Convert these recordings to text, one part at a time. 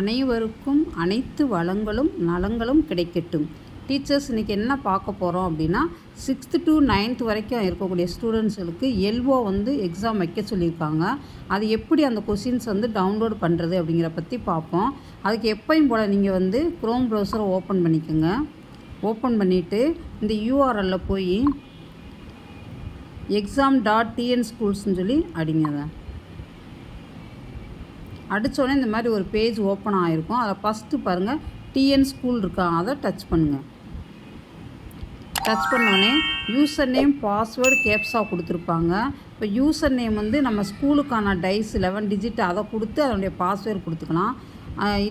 அனைவருக்கும் அனைத்து வளங்களும் நலங்களும் கிடைக்கட்டும். டீச்சர்ஸ் இன்றைக்கி என்ன பார்க்க போகிறோம் அப்படின்னா 6th to 9th வரைக்கும் இருக்கக்கூடிய ஸ்டூடெண்ட்ஸுக்கு எல்ஓ எக்ஸாம் வைக்க சொல்லியிருக்காங்க. அது எப்படி அந்த கொஷின்ஸ் டவுன்லோட் பண்ணுறது அப்படிங்கிற பற்றி பார்ப்போம். அதுக்கு எப்பயும் போல் நீங்கள் க்ரோம் ப்ரௌசரை ஓப்பன் பண்ணிக்கோங்க. ஓப்பன் பண்ணிவிட்டு இந்த யூஆர்எல்லில் போய் exam.tnschools சொல்லி அடிங்க. அடித்தோடனே இந்த மாதிரி ஒரு பேஜ் ஓப்பன் ஆகிருக்கும். அதில் ஃபஸ்ட்டு பாருங்கள் டிஎன் ஸ்கூல் இருக்கா, அதை டச் பண்ணுங்கள். டச் பண்ணோடனே யூசர் நேம் பாஸ்வேர்டு கேப்ஸா கொடுத்துருப்பாங்க. இப்போ யூசர் நேம் நம்ம ஸ்கூலுக்கான டைஸ் 11 டிஜிட் அதை கொடுத்து அதனுடைய பாஸ்வேர்டு கொடுத்துக்கலாம்.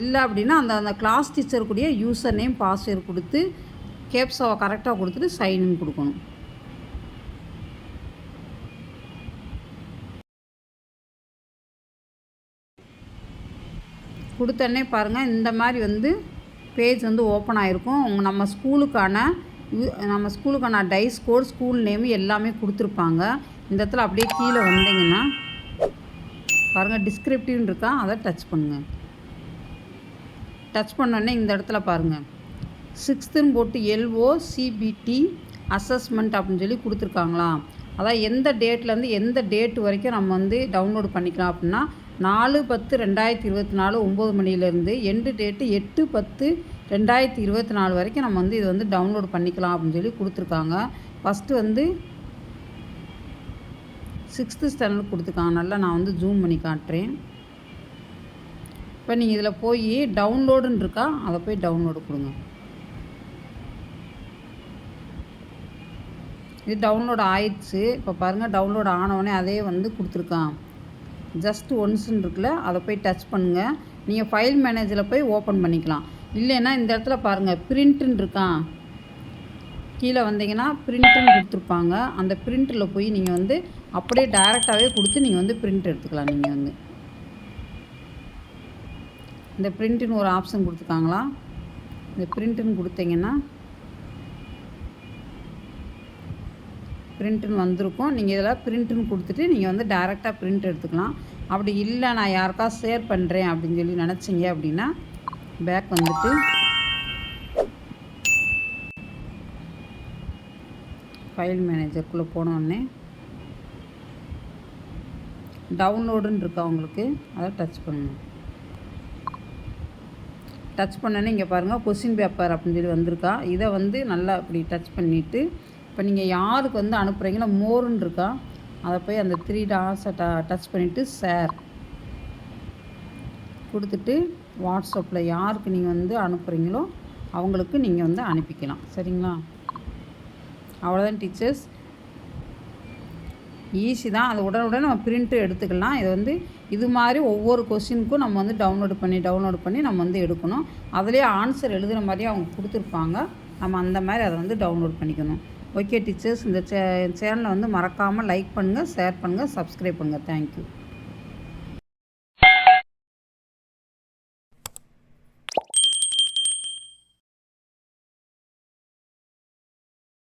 இல்லை அப்படின்னா அந்த கிளாஸ் டீச்சருக்குரிய யூசர் நேம் பாஸ்வேர்டு கொடுத்து கேப்ஸாவை கரெக்டாக கொடுத்துட்டு சைன்இன் கொடுக்கணும். கொடுத்தோடனே பாருங்கள் இந்த மாதிரி பேஜ் ஓப்பன் ஆகிருக்கும். நம்ம ஸ்கூலுக்கான டைஸ் கோட் ஸ்கூல் நேம் எல்லாமே கொடுத்துருப்பாங்க. இந்த இடத்துல அப்படியே கீழே வந்தீங்கன்னா பாருங்கள் டிஸ்கிரிப்டிவ்னு இருக்கா, அதை டச் பண்ணுங்கள். டச் பண்ணோடனே இந்த இடத்துல பாருங்கள் 6th போட்டு LOCBT அசஸ்மெண்ட் அப்படின்னு சொல்லி கொடுத்துருக்காங்களா. அதான் எந்த டேட்லேருந்து எந்த டேட் வரைக்கும் நம்ம டவுன்லோடு பண்ணிக்கலாம் அப்படின்னா 4/10/2024 9 மணிலேருந்து எண்டு டேட்டு 8/10/2024 வரைக்கும் நம்ம இது டவுன்லோடு பண்ணிக்கலாம் அப்படின்னு சொல்லி கொடுத்துருக்காங்க. ஃபஸ்ட்டு 6th ஸ்டாண்டர்ட் கொடுத்துருக்காங்க. நல்லா நான் ஜூம் பண்ணி காட்டுறேன். இப்போ நீங்கள் இதில் போய் டவுன்லோடுன்னு இருக்கா, அதை போய் டவுன்லோடு கொடுங்க. இது டவுன்லோடு ஆயிடுச்சு. இப்போ பாருங்கள் டவுன்லோடு ஆனவுடனே அதே கொடுத்துருக்கான். ஜஸ்ட் ஒன்ஸ்ன்னு இருக்குல்ல, அதை போய் டச் பண்ணுங்கள். நீங்கள் ஃபைல் மேனேஜரில் போய் ஓப்பன் பண்ணிக்கலாம். இல்லைன்னா இந்த இடத்துல பாருங்கள் பிரிண்ட்டுன்னு இருக்கான், கீழே வந்தீங்கன்னா பிரிண்ட்டுன்னு கொடுத்துருப்பாங்க. அந்த பிரிண்ட்டில் போய் நீங்கள் அப்படியே டைரெக்டாகவே கொடுத்து நீங்கள் பிரிண்ட் எடுத்துக்கலாம். நீங்கள் இந்த பிரிண்ட்டுன்னு ஒரு ஆப்ஷன் கொடுத்துருக்காங்களா, இந்த பிரிண்ட்டுன்னு கொடுத்தீங்கன்னா பிரிண்ட்டுன்னு வந்திருக்கும். நீங்கள் இதில் பிரிண்ட்டுன்னு கொடுத்துட்டு நீங்கள் டைரெக்டாக பிரிண்ட் எடுத்துக்கலாம். அப்படி இல்லை நான் யாருக்கா ஷேர் பண்ணுறேன் அப்படின்னு சொல்லி நினச்சிங்க அப்படின்னா பேக் ஃபைல் மேனேஜருக்குள்ளே போனோடனே டவுன்லோடுன்னு இருக்கா உங்களுக்கு, அதை டச் பண்ணணும். டச் பண்ணோன்னே இங்கே பாருங்கள் கொஸ்டின் பேப்பர் அப்படின்னு சொல்லி வந்திருக்கா. இதை நல்லா இப்படி டச் பண்ணிவிட்டு இப்போ நீங்கள் யாருக்கு அனுப்புகிறீங்களோ மோருன்னு இருக்கா, அதை போய் அந்த 3 டாட்ஸை டச் பண்ணிவிட்டு ஷேர் கொடுத்துட்டு வாட்ஸ்அப்பில் யாருக்கு நீங்கள் அனுப்புகிறீங்களோ அவங்களுக்கு நீங்கள் அனுப்பிக்கலாம். சரிங்களா? அவ்வளோதான் டீச்சர்ஸ், ஈஸி தான். அது உடனுடன் நம்ம பிரிண்ட்டு எடுத்துக்கலாம். இது இது மாதிரி ஒவ்வொரு கொஸ்டினுக்கும் நம்ம டவுன்லோடு பண்ணி நம்ம எடுக்கணும். அதிலே ஆன்சர் எழுதுகிற மாதிரியே அவங்க கொடுத்துருப்பாங்க. நம்ம அந்த மாதிரி அதை டவுன்லோட் பண்ணிக்கணும். ஓகே டீச்சர்ஸ், இந்த சேனலை மறக்காமல் லைக் பண்ணுங்கள், ஷேர் பண்ணுங்கள், சப்ஸ்கிரைப் பண்ணுங்கள். தேங்க்யூ.